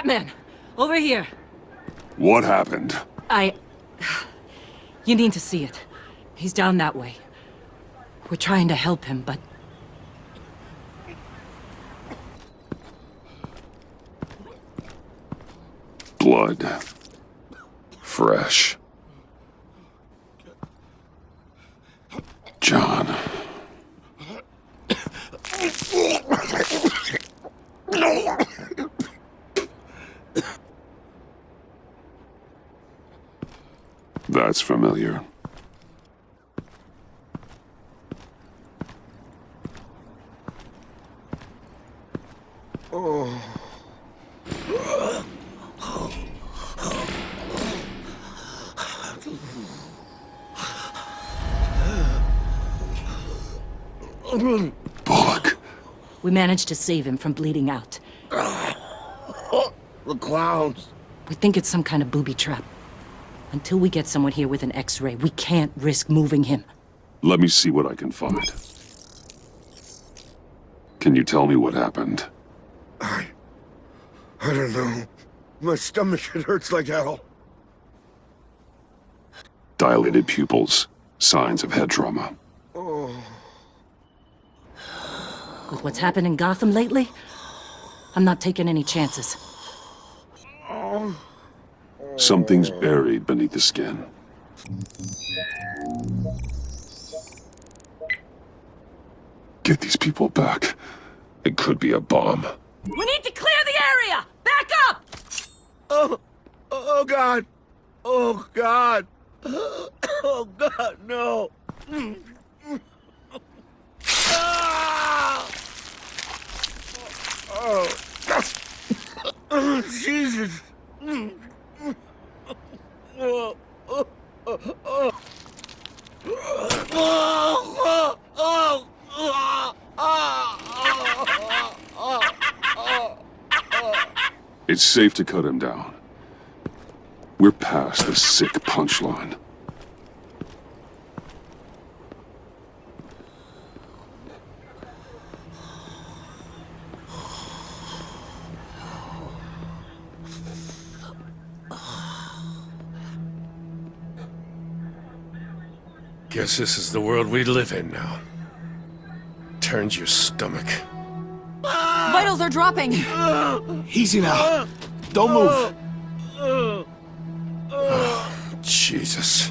Batman! Over here. What happened? You need to see it. He's down that way. We're trying to help him, but... Blood. Fresh. John. That's familiar. Bullock. We managed to save him from bleeding out. The clowns. We think it's some kind of booby trap. Until we get someone here with an X-ray, we can't risk moving him. Let me see what I can find. Can you tell me what happened? I don't know. My stomach, it hurts like hell. Dilated pupils. Signs of head trauma. With what's happened in Gotham lately, I'm not taking any chances. Something's buried beneath the skin. Get these people back. It could be a bomb. We need to clear the area! Back up! Oh God. Oh God. Oh God, no. Oh, Jesus. It's safe to cut him down. We're past the sick punchline. Guess this is the world we live in now. Turns your stomach. Vitals are dropping! Easy now. Don't move. Jesus.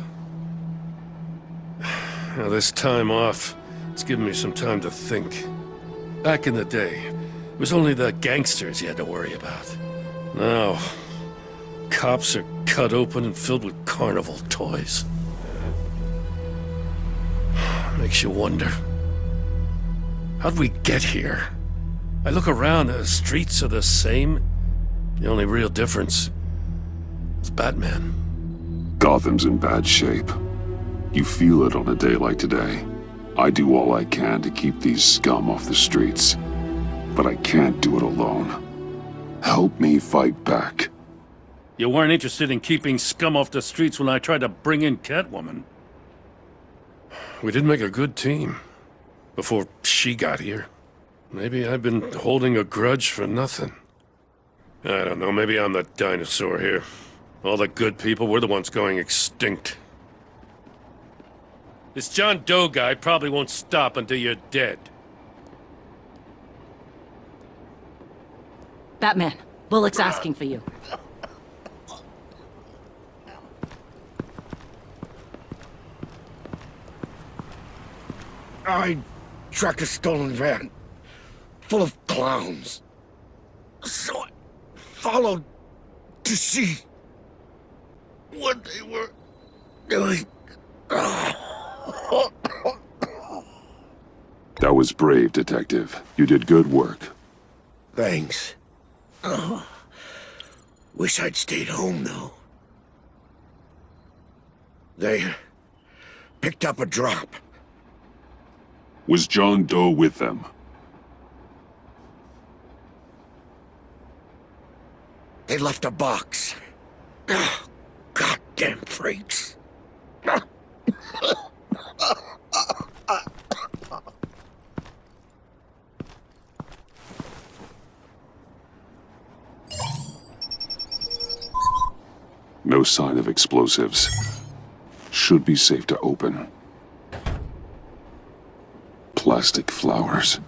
Now, this time off, it's given me some time to think. Back in the day, it was only the gangsters you had to worry about. Now, cops are cut open and filled with carnival toys. Makes you wonder. How'd we get here? I look around, the streets are the same. The only real difference is Batman. Gotham's in bad shape. You feel it on a day like today. I do all I can to keep these scum off the streets, but I can't do it alone. Help me fight back. You weren't interested in keeping scum off the streets when I tried to bring in Catwoman. We did make a good team. Before she got here. Maybe I've been holding a grudge for nothing. I don't know, maybe I'm the dinosaur here. All the good people, we're the ones going extinct. This John Doe guy probably won't stop until you're dead. Batman, Bullock's asking for you. I tracked a stolen van full of clowns. So I followed to see what they were doing. That was brave, Detective. You did good work. Thanks. Wish I'd stayed home, though. They picked up a drop. Was John Doe with them? They left a box. Goddamn freaks. No sign of explosives. Should be safe to open. Plastic flowers.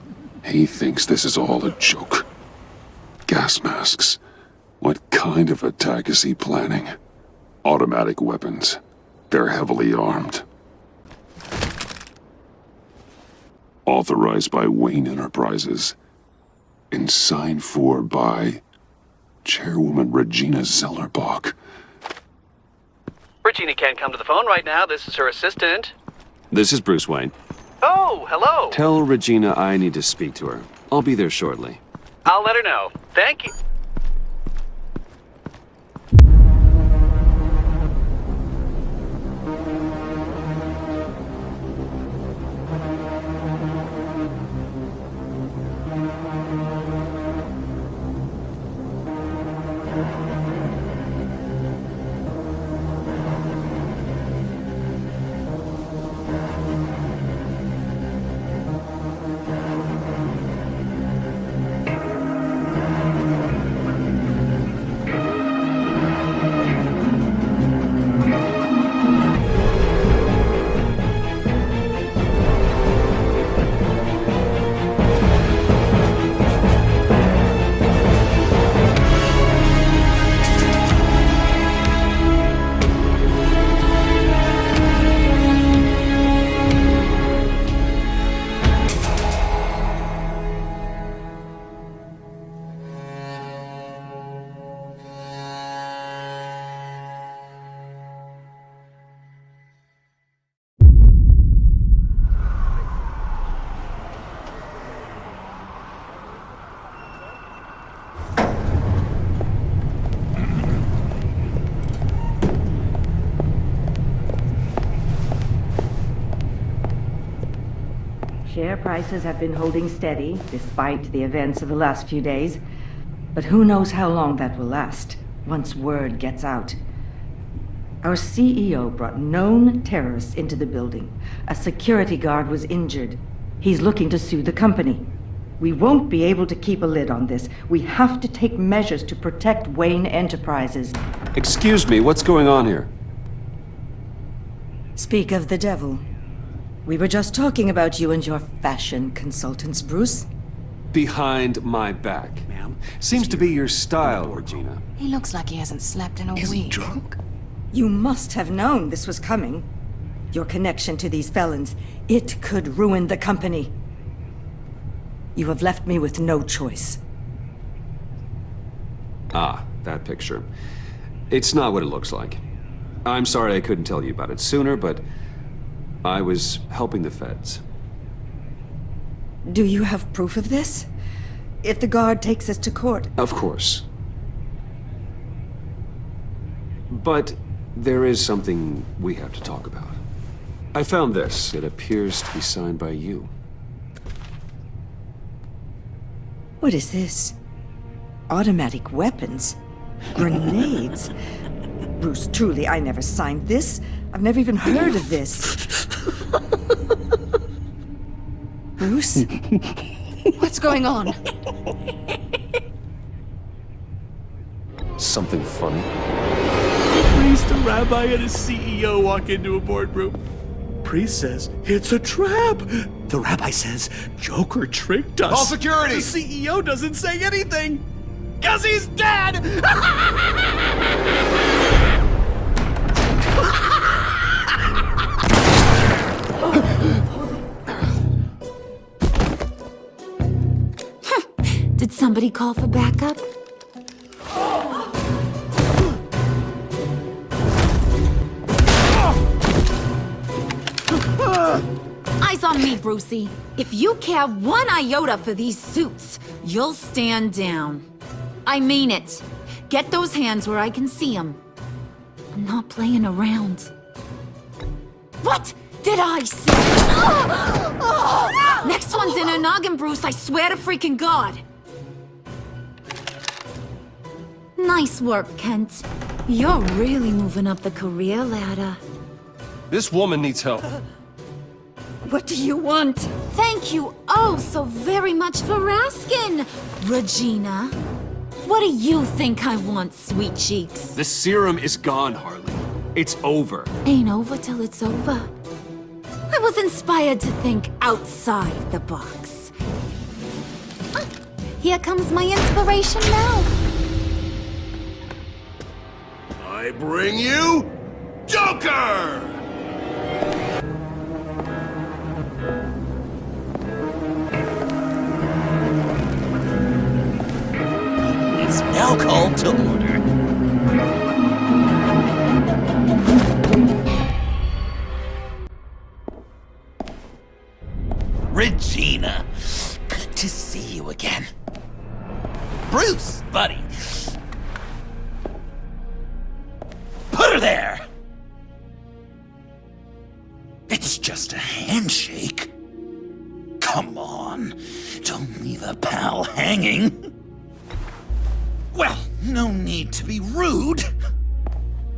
He thinks this is all a joke. Gas masks. What kind of attack is he planning? Automatic weapons. They're heavily armed. Authorized by Wayne Enterprises. And signed for by Chairwoman Regina Zellerbach. Regina can't come to the phone right now. This is her assistant. This is Bruce Wayne. Oh, hello. Tell Regina I need to speak to her. I'll be there shortly. I'll let her know. Thank you. Share prices have been holding steady despite the events of the last few days. But who knows how long that will last once word gets out. Our CEO brought known terrorists into the building. A security guard was injured. He's looking to sue the company. We won't be able to keep a lid on this. We have to take measures to protect Wayne Enterprises. Excuse me, what's going on here? Speak of the devil. We were just talking about you and your fashion consultants, Bruce. Behind my back. Ma'am? Seems to be your style, Regina. He looks like he hasn't slept in a Is week. he drunk? You must have known this was coming. Your connection to these felons, it could ruin the company. You have left me with no choice. Ah, that picture. It's not what it looks like. I'm sorry I couldn't tell you about it sooner, but I was helping the feds. Do you have proof of this? If the guard takes us to court... Of course. But there is something we have to talk about. I found this. It appears to be signed by you. What is this? Automatic weapons? Grenades? Bruce, truly, I never signed this. I've never even heard of this. Bruce? What's going on? Something funny? Priest, a rabbi, and a CEO walk into a boardroom. Priest says, it's a trap. The rabbi says, Joker tricked us. Call security! The CEO doesn't say anything. 'Cause he's dead! Did somebody call for backup? Eyes on me, Brucey. If you care one iota for these suits, you'll stand down. I mean it. Get those hands where I can see them. I'm not playing around. What did I say? Next one's in her noggin, Bruce, I swear to freaking God. Nice work, Kent. You're really moving up the career ladder. This woman needs help. What do you want? Thank you oh so very much for asking, Regina. What do you think I want, sweet cheeks? The serum is gone, Harley. It's over. Ain't over till it's over. I was inspired to think outside the box. Ah, here comes my inspiration now. I bring you Joker! It's now called to order. Regina, good to see you again. Bruce, buddy. Put her there! It's just a handshake. Come on, don't leave a pal hanging. Well, no need to be rude.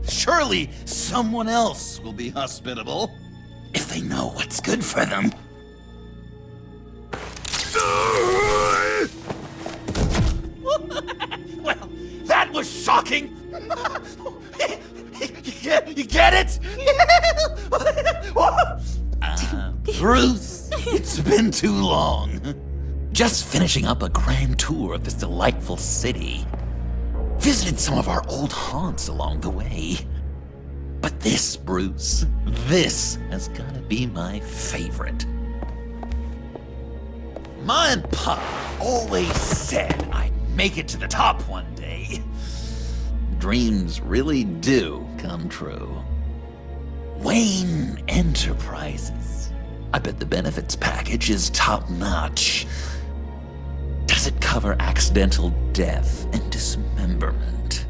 Surely someone else will be hospitable if they know what's good for them. Well, that was shocking. You get it? Bruce, it's been too long. Just finishing up a grand tour of this delightful city. Visited some of our old haunts along the way. But this, Bruce, this has gotta be my favorite. Ma and Pa always said I'd make it to the top one day. Dreams really do come true. Wayne Enterprises. I bet the benefits package is top-notch. Does it cover accidental death and dismemberment?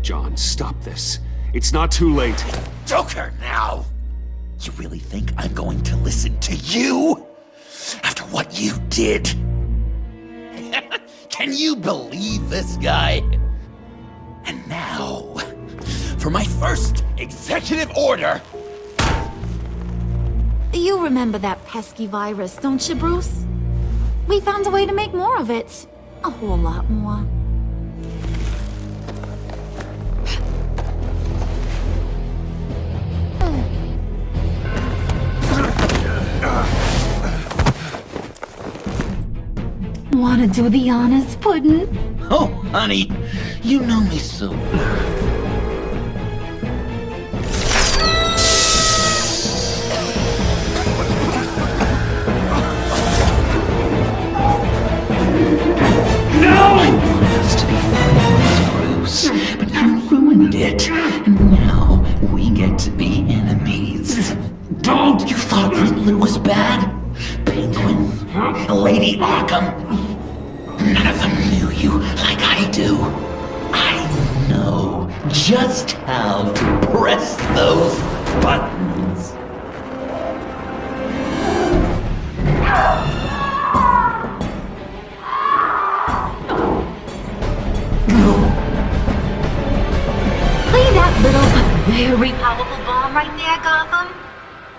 John, stop this. It's not too late. Joker, now! You really think I'm going to listen to you? After what you did? Can you believe this guy? And now, for my first executive order. You remember that pesky virus, don't you, Bruce? We found a way to make more of it. A whole lot more. Wanna do the honors, Puddin'? Oh, honey, you know me so well. To be friends, Bruce, but you ruined it. And now we get to be enemies. Don't! You thought Riddler was bad? Penguin, Lady Arkham. None of them knew you like I do. I know just how to press those buttons. See that little, very powerful bomb right there, Gotham?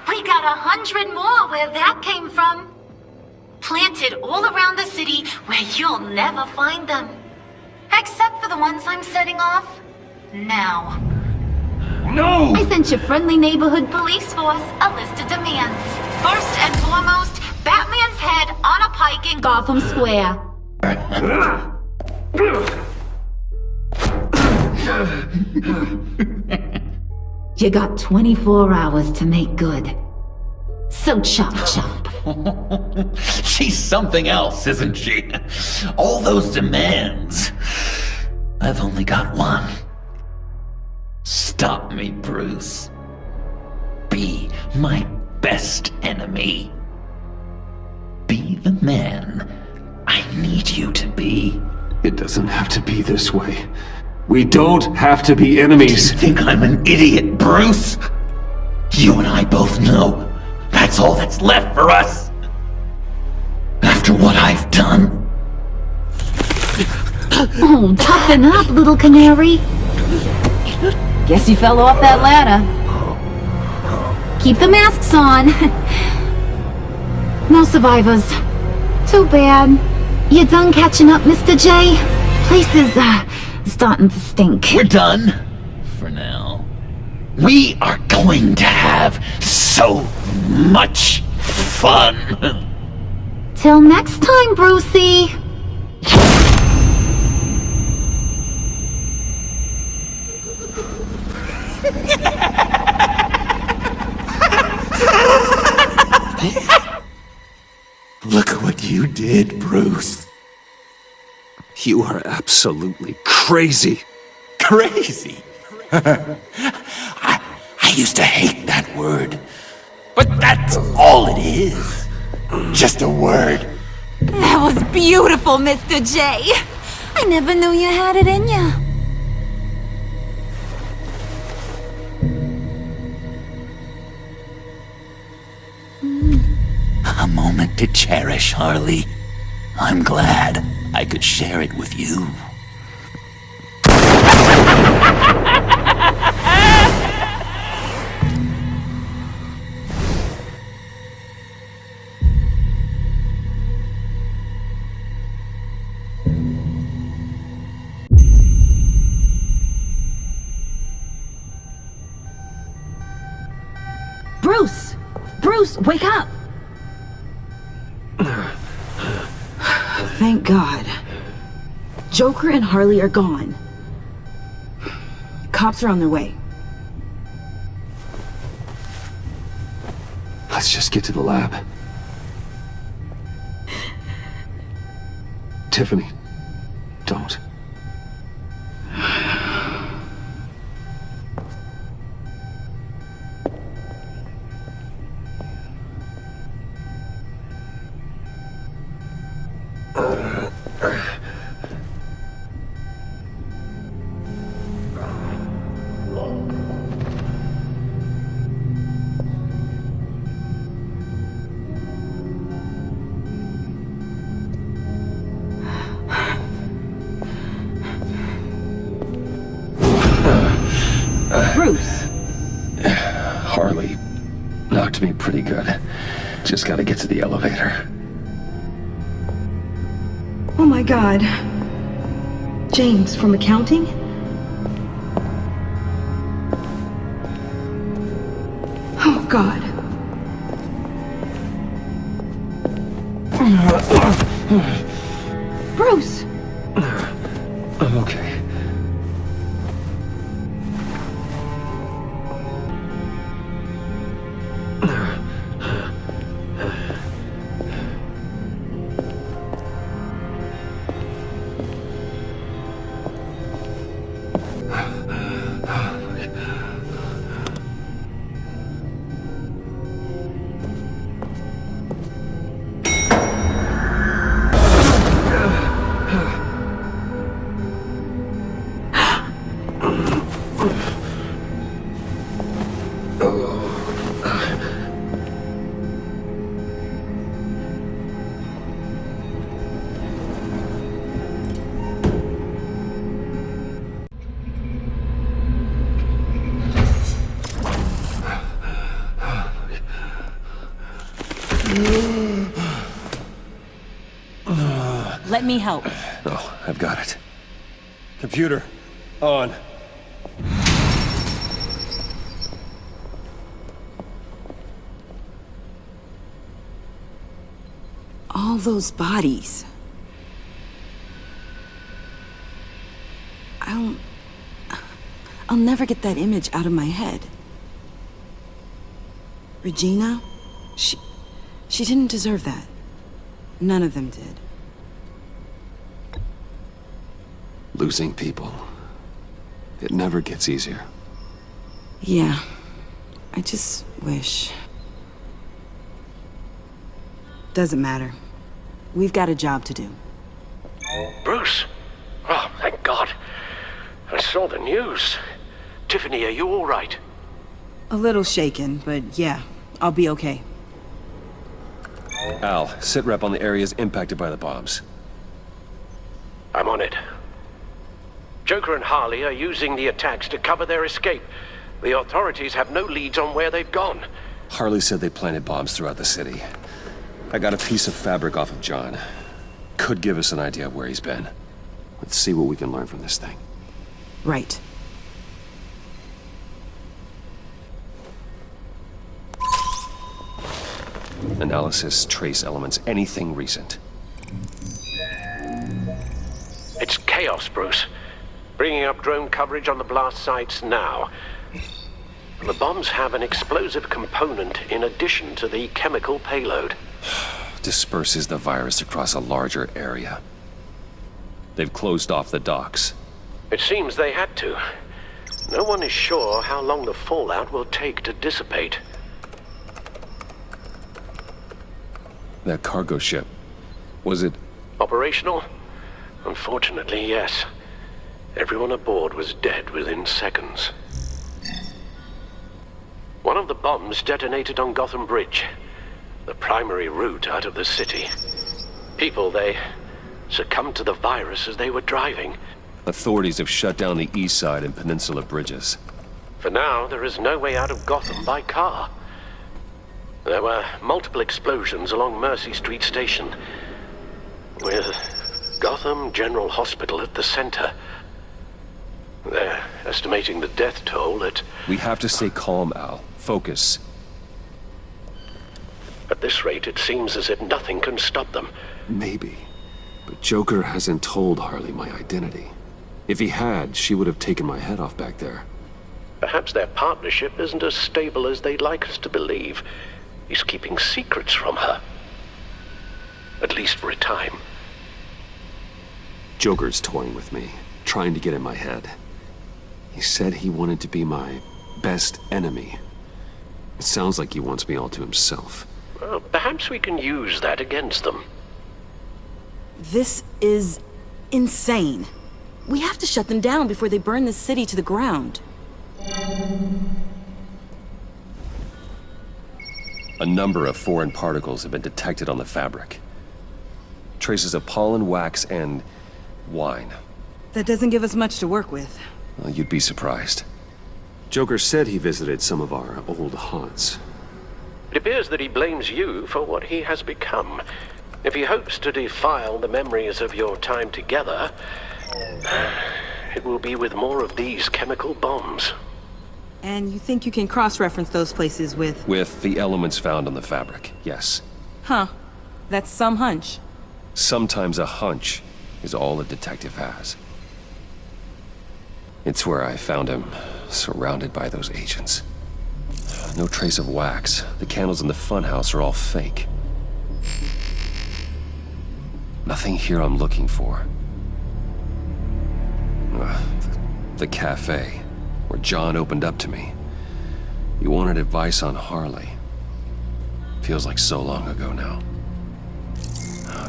We got 100 more where that came from. Planted all around the city where you'll never find them. Except for the ones I'm setting off now. No! I sent your friendly neighborhood police force a list of demands. First and foremost, Batman's head on a pike in Gotham Square. You got 24 hours to make good. So chop chop. She's something else, isn't she? All those demands. I've only got one. Stop me, Bruce. Be my best enemy. Be the man I need you to be. It doesn't have to be this way. We don't have to be enemies. You think I'm an idiot, Bruce? You and I both know that's all that's left for us. After what I've done. Oh, toughen up, little canary. Guess you fell off that ladder. Keep the masks on. No survivors. Too bad. You done catching up, Mr. J? place is, starting to stink. We're done. For now. We are going to have so much fun. Till next time, Brucey. Look what you did, Bruce. You are absolutely crazy. Crazy. I used to hate that word. But that's all it is. Just a word. That was beautiful, Mr. J. I never knew you had it in you. A moment to cherish, Harley. I'm glad I could share it with you. Bruce! Bruce, wake up! Thank God. Joker and Harley are gone. Cops are on their way. Let's just get to the lab. Tiffany, don't. Bruce! Harley knocked me pretty good. Just gotta get to the elevator. Oh my God. James from accounting? Oh God. Bruce! I'm okay. Let me help. Oh, I've got it. Computer, on. All those bodies. I'll never get that image out of my head. Regina? She didn't deserve that. None of them did. Losing people. It never gets easier. Yeah. I just wish. Doesn't matter. We've got a job to do. Bruce? Oh, thank God. I saw the news. Tiffany, are you all right? A little shaken, but yeah, I'll be okay. Al, sit rep on the areas impacted by the bombs. I'm on it. Joker and Harley are using the attacks to cover their escape. The authorities have no leads on where they've gone. Harley said they planted bombs throughout the city. I got a piece of fabric off of John. Could give us an idea of where he's been. Let's see what we can learn from this thing. Right. Analysis, trace elements, anything recent. It's chaos, Bruce. Bringing up drone coverage on the blast sites now. The bombs have an explosive component in addition to the chemical payload. Disperses the virus across a larger area. They've closed off the docks. It seems they had to. No one is sure how long the fallout will take to dissipate. That cargo ship, was it... Operational? Unfortunately, yes. Everyone aboard was dead within seconds. One of the bombs detonated on Gotham Bridge, the primary route out of the city. People, they succumbed to the virus as they were driving. Authorities have shut down the east side and peninsula bridges. For now, there is no way out of Gotham by car. There were multiple explosions along Mercy Street Station, with Gotham General Hospital at the center. They're estimating the death toll at... We have to stay calm, Al. Focus. At this rate, it seems as if nothing can stop them. Maybe. But Joker hasn't told Harley my identity. If he had, she would have taken my head off back there. Perhaps their partnership isn't as stable as they'd like us to believe. He's keeping secrets from her. At least for a time. Joker's toying with me, trying to get in my head. He said he wanted to be my best enemy. It sounds like he wants me all to himself. Well, perhaps we can use that against them. This is insane. We have to shut them down before they burn the city to the ground. A number of foreign particles have been detected on the fabric. Traces of pollen, wax, and wine. That doesn't give us much to work with. Well, you'd be surprised. Joker said he visited some of our old haunts. It appears that he blames you for what he has become. If he hopes to defile the memories of your time together, it will be with more of these chemical bombs. And you think you can cross-reference those places with... With the elements found on the fabric, yes. Huh. That's some hunch. Sometimes a hunch is all a detective has. It's where I found him, surrounded by those agents. No trace of wax. The candles in the funhouse are all fake. Nothing here I'm looking for. The cafe, where John opened up to me. He wanted advice on Harley. Feels like so long ago now.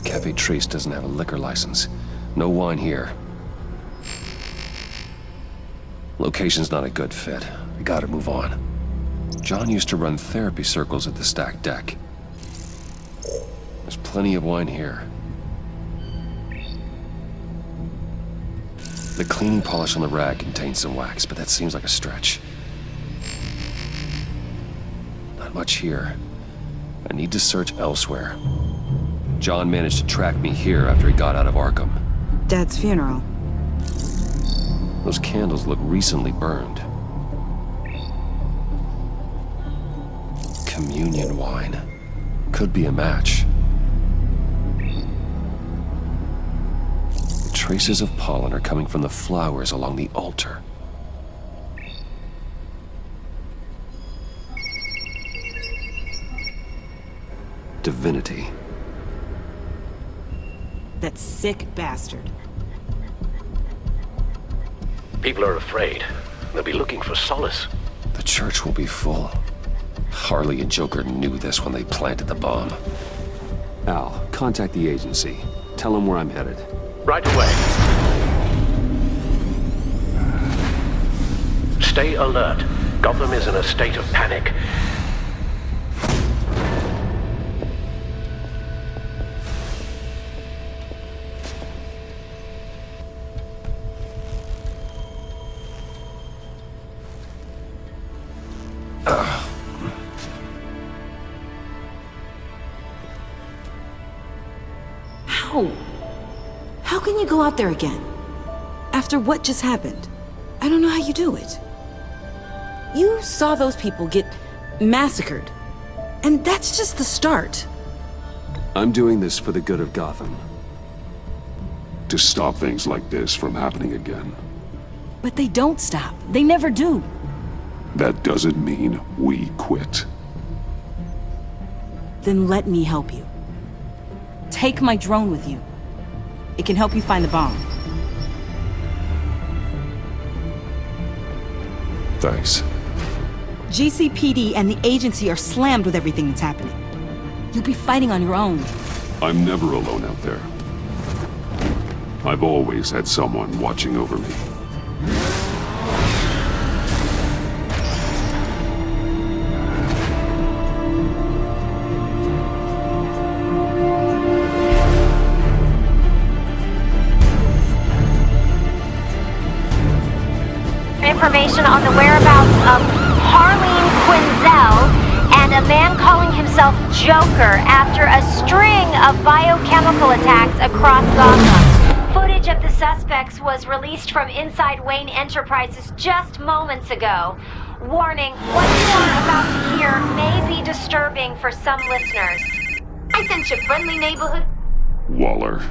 Cafe Triste doesn't have a liquor license. No wine here. Location's not a good fit. We gotta move on. John used to run therapy circles at the stacked deck. There's plenty of wine here. The cleaning polish on the rag contains some wax, but that seems like a stretch. Not much here. I need to search elsewhere. John managed to track me here after he got out of Arkham. Dad's funeral. Those candles look recently burned. Communion wine. Could be a match. Traces of pollen are coming from the flowers along the altar. Divinity. That sick bastard. People are afraid. They'll be looking for solace. The church will be full. Harley and Joker knew this when they planted the bomb. Al, contact the agency. Tell them where I'm headed. Right away. Stay alert. Gotham is in a state of panic. How? How can you go out there again? After what just happened, I don't know how you do it. You saw those people get massacred, and that's just the start. I'm doing this for the good of Gotham. To stop things like this from happening again. But they don't stop. They never do. That doesn't mean we quit. Then let me help you. Take my drone with you. It can help you find the bomb. Thanks. GCPD and the agency are slammed with everything that's happening. You'll be fighting on your own. I'm never alone out there. I've always had someone watching over me. Information on the whereabouts of Harleen Quinzel and a man calling himself Joker after a string of biochemical attacks across Gotham. Footage of the suspects was released from inside Wayne Enterprises just moments ago. Warning, what you are about to hear may be disturbing for some listeners. I sense your friendly neighborhood. Waller.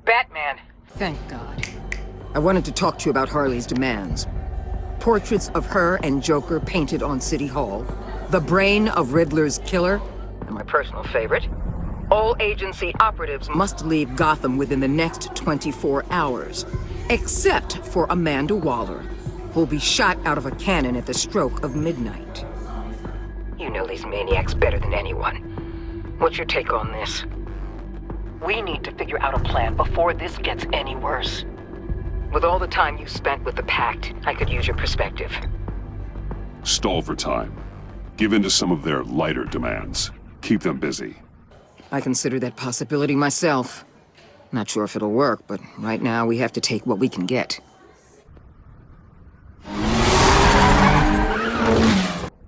Batman. Thank God. I wanted to talk to you about Harley's demands. Portraits of her and Joker painted on City Hall, the brain of Riddler's killer, and my personal favorite, all agency operatives must leave Gotham within the next 24 hours, except for Amanda Waller, who'll be shot out of a cannon at the stroke of midnight. You know these maniacs better than anyone. What's your take on this? We need to figure out a plan before this gets any worse. With all the time you spent with the Pact, I could use your perspective. Stall for time. Give in to some of their lighter demands. Keep them busy. I consider that possibility myself. Not sure if it'll work, but right now we have to take what we can get.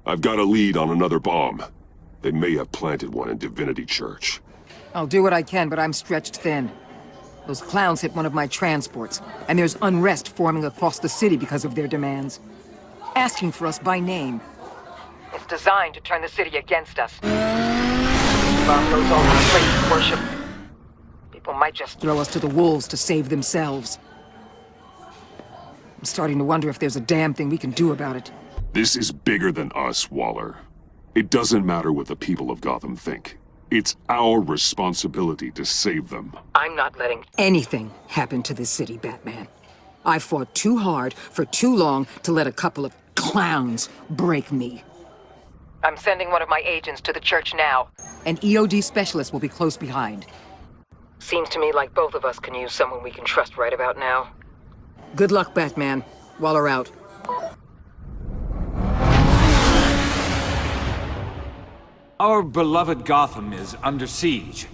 I've got a lead on another bomb. They may have planted one in Divinity Church. I'll do what I can, but I'm stretched thin. Those clowns hit one of my transports, and there's unrest forming across the city because of their demands. Asking for us by name. It's designed to turn the city against us. Bomb goes all the place worship. People might just throw us to the wolves to save themselves. I'm starting to wonder if there's a damn thing we can do about it. This is bigger than us, Waller. It doesn't matter what the people of Gotham think. It's our responsibility to save them. I'm not letting anything happen to this city, Batman. I fought too hard for too long to let a couple of clowns break me. I'm sending one of my agents to the church now. An EOD specialist will be close behind. Seems to me like both of us can use someone we can trust right about now. Good luck, Batman. Waller out. Our beloved Gotham is under siege.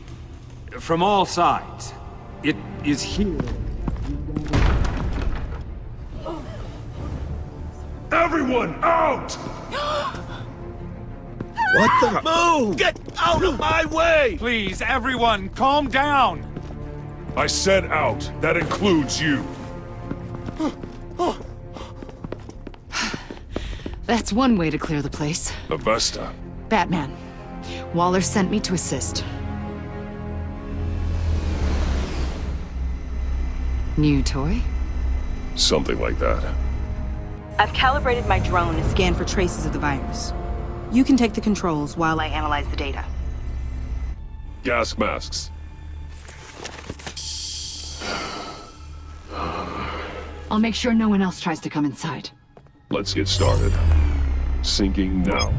From all sides. It is here. Everyone, out! What the? Move! Get out of my way! Please, everyone, calm down! I said out. That includes you. That's one way to clear the place. Avesta. Batman. Waller sent me to assist. New toy? Something like that. I've calibrated my drone to scan for traces of the virus. You can take the controls while I analyze the data. Gas masks. I'll make sure no one else tries to come inside. Let's get started. Syncing now.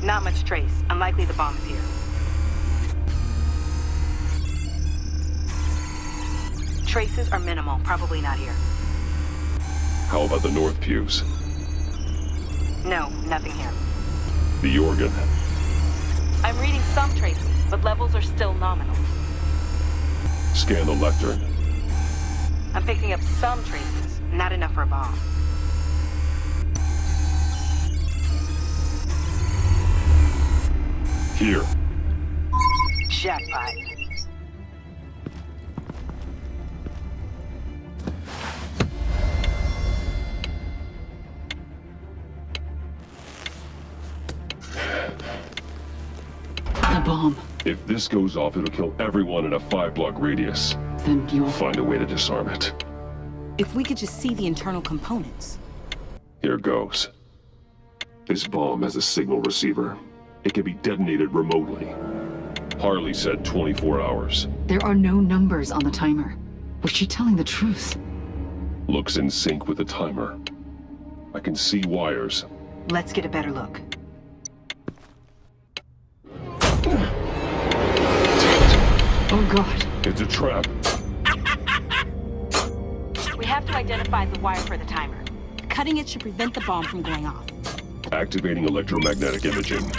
Not much trace. Unlikely the bomb is here. Traces are minimal. Probably not here. How about the north pews? No, nothing here. The organ. I'm reading some traces, but levels are still nominal. Scan the lectern. I'm picking up some traces. Not enough for a bomb. Here. Jackpot. If this goes off, it'll kill everyone in a 5-block radius. Then you'll find a way to disarm it. If we could just see the internal components. Here goes. This bomb has a signal receiver. It can be detonated remotely. Harley said 24 hours. There are no numbers on the timer. Was she telling the truth? Looks in sync with the timer. I can see wires. Let's get a better look. Oh God. It's a trap. We have to identify the wire for the timer. Cutting it should prevent the bomb from going off. Activating electromagnetic imaging.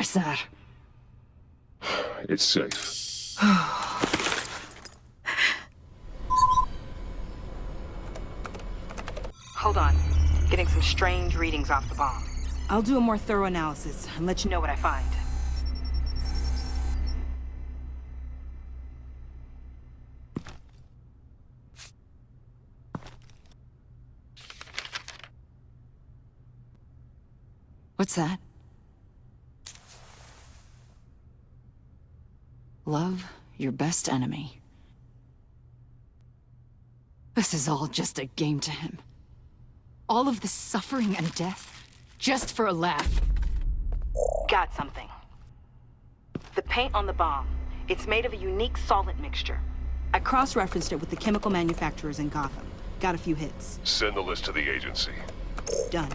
Sir. It's safe. Hold on. Getting some strange readings off the bomb. I'll do a more thorough analysis and let you know what I find. What's that? Love your best enemy. This is all just a game to him. All of this suffering and death, just for a laugh. Got something. The paint on the bomb, it's made of a unique solvent mixture. I cross-referenced it with the chemical manufacturers in Gotham. Got a few hits. Send the list to the agency. Done.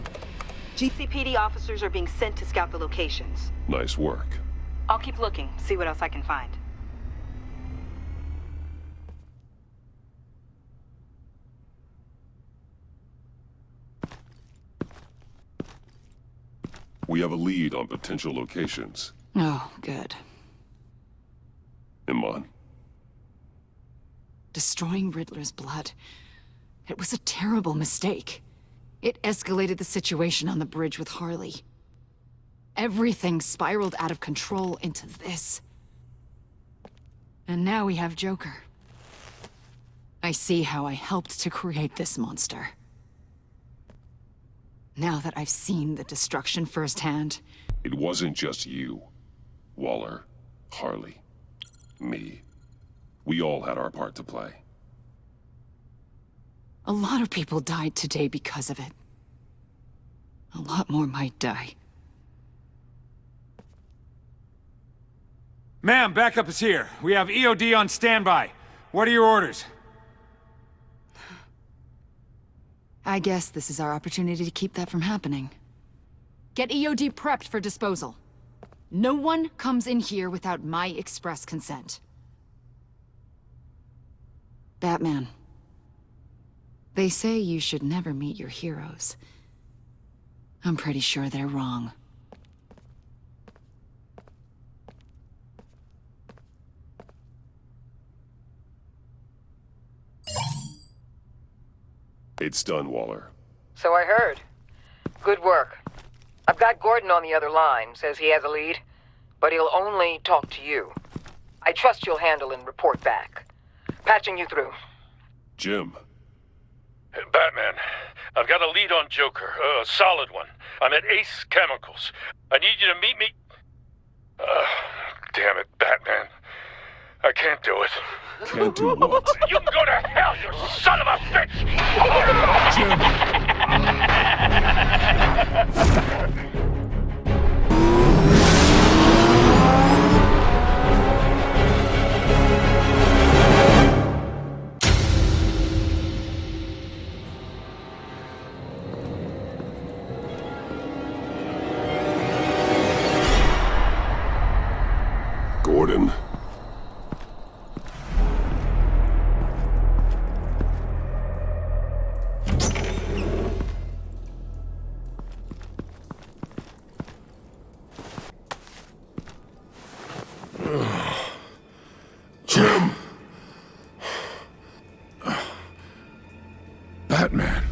GCPD officers are being sent to scout the locations. Nice work. I'll keep looking, see what else I can find. We have a lead on potential locations. Oh, good. Iman. Destroying Riddler's blood. It was a terrible mistake. It escalated the situation on the bridge with Harley. Everything spiraled out of control into this. And now we have Joker. I see how I helped to create this monster. Now that I've seen the destruction firsthand... It wasn't just you. Waller, Harley, me. We all had our part to play. A lot of people died today because of it. A lot more might die. Ma'am, backup is here. We have EOD on standby. What are your orders? I guess this is our opportunity to keep that from happening. Get EOD prepped for disposal. No one comes in here without my express consent. Batman. They say you should never meet your heroes. I'm pretty sure they're wrong. It's done, Waller. So I heard. Good work. I've got Gordon on the other line, says he has a lead, but he'll only talk to you. I trust you'll handle and report back. Patching you through. Jim. Batman, I've got a lead on Joker, a solid one. I'm at Ace Chemicals. I need you to meet me... damn it, Batman. I can't do it. Can't do what? You can go to hell, you son of a bitch! Gordon. Jim! Batman.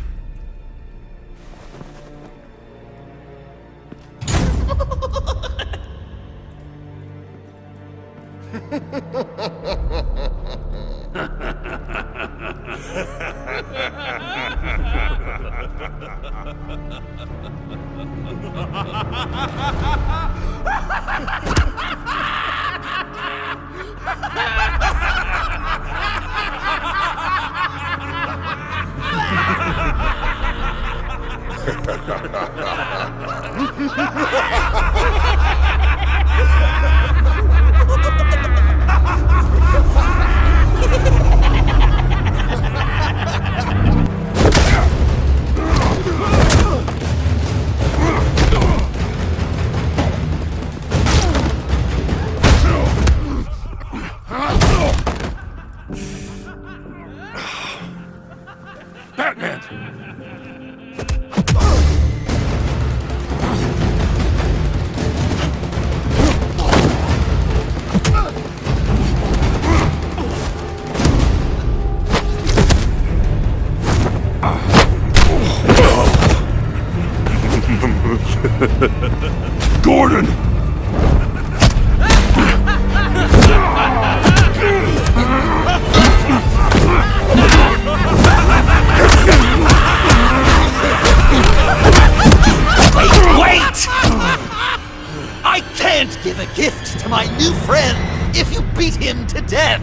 Gordon! Wait! I can't give a gift to my new friend if you beat him to death!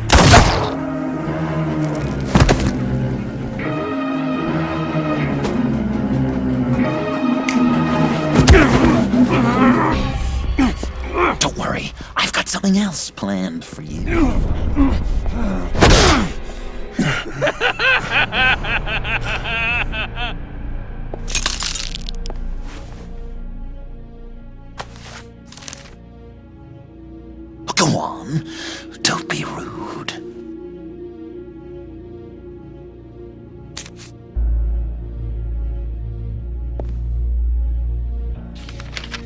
Don't worry, I've got something else planned for you. Go on, don't be rude.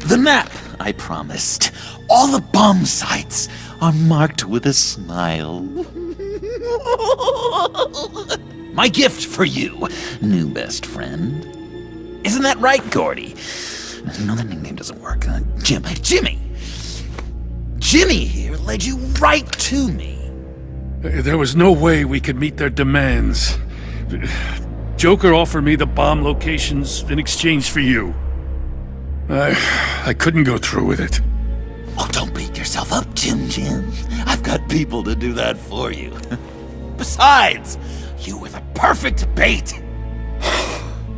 The map I promised. All the bomb sites are marked with a smile. My gift for you, new best friend. Isn't that right, Gordy? No, that nickname doesn't work. Jimmy! Jimmy here led you right to me. There was no way we could meet their demands. Joker offered me the bomb locations in exchange for you. I couldn't go through with it. Oh, don't beat yourself up, Jim. I've got people to do that for you. Besides, you were the perfect bait.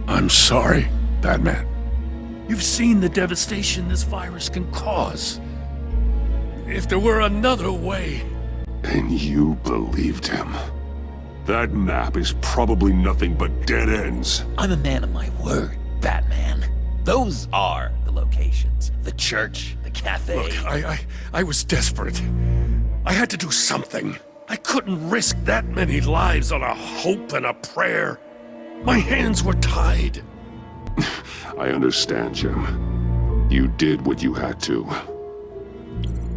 I'm sorry, Batman. You've seen the devastation this virus can cause. If there were another way... And you believed him. That map is probably nothing but dead ends. I'm a man of my word, Batman. Those are the locations. The church, the cafe. Look, I was desperate. I had to do something. I couldn't risk that many lives on a hope and a prayer. My hands were tied. I understand, Jim. You did what you had to.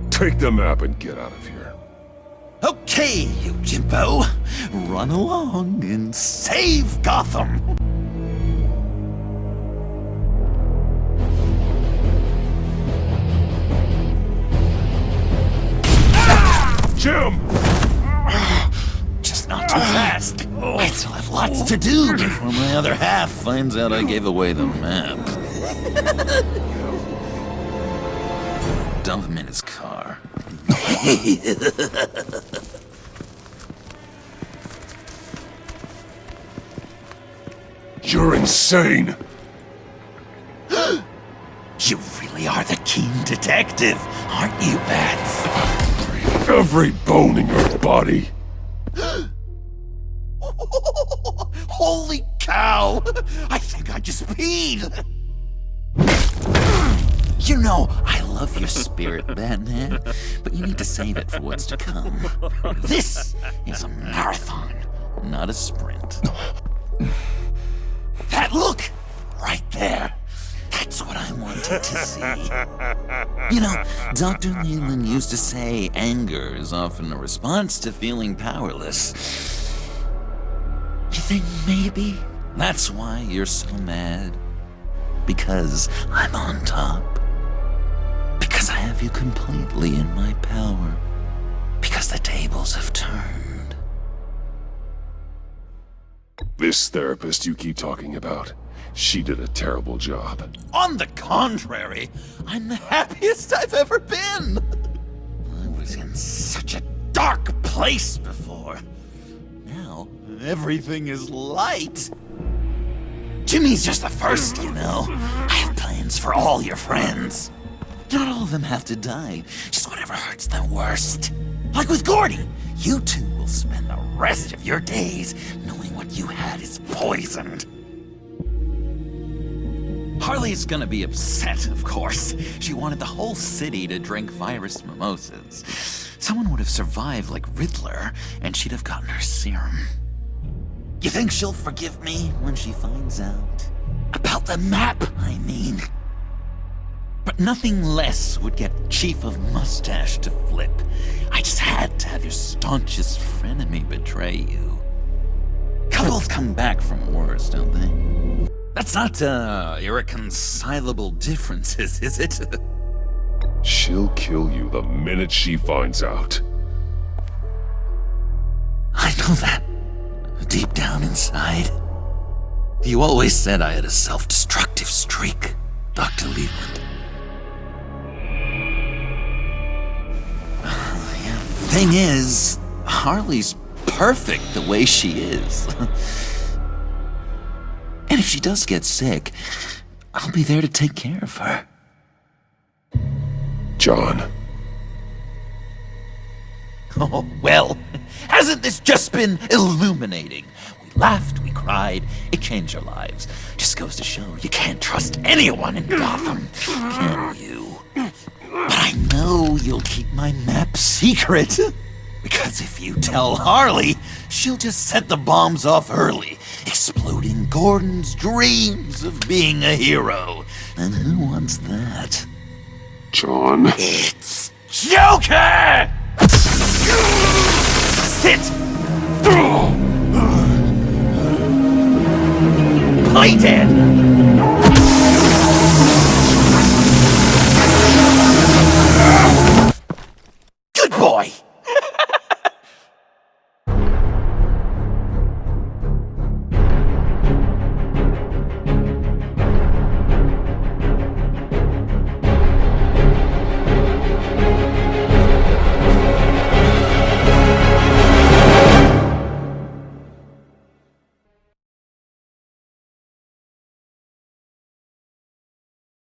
Take the map and get out of here. Okay, you Jimbo. Run along and save Gotham. Jim! Just not too fast. I still have lots to do before my other half finds out I gave away the map. Dump him in his car. You're insane! You really are the keen detective, aren't you, Bats? Every bone in your body. Holy cow! I think I just peed! You know, I love your spirit, Batman, but you need to save it for what's to come. This is a marathon, not a sprint. That look! Right there! That's what I wanted to see. You know, Dr. Leland used to say anger is often a response to feeling powerless. You think maybe that's why you're so mad? Because I'm on top? Because I have you completely in my power? Because because the tables have turned. This therapist you keep talking about, she did a terrible job. On the contrary, I'm the happiest I've ever been. I was in such a dark place before. Now, everything is light. Jimmy's just the first, you know. I have plans for all your friends. Not all of them have to die, just whatever hurts them worst. Like with Gordy, you two will spend the rest of your days knowing what you had is poisoned. Harley's gonna be upset, of course. She wanted the whole city to drink virus mimosas. Someone would have survived like Riddler, and she'd have gotten her serum. You think she'll forgive me when she finds out? About the map, I mean. But nothing less would get Chief of Mustache to flip. I just had to have your staunchest frenemy betray you. Couples come back from wars, don't they? That's not, irreconcilable differences, is it? She'll kill you the minute she finds out. I know that. Deep down inside. You always said I had a self-destructive streak, Dr. Leland. Thing is, Harley's perfect the way she is. And if she does get sick, I'll be there to take care of her. John. Oh, well, hasn't this just been illuminating? We laughed, we cried, it changed our lives. Just goes to show you can't trust anyone in Gotham, can you? But I know you'll keep my map secret. Because if you tell Harley, she'll just set the bombs off early, exploding Gordon's dreams of being a hero. And who wants that? John. It's Joker! Sit! Play dead!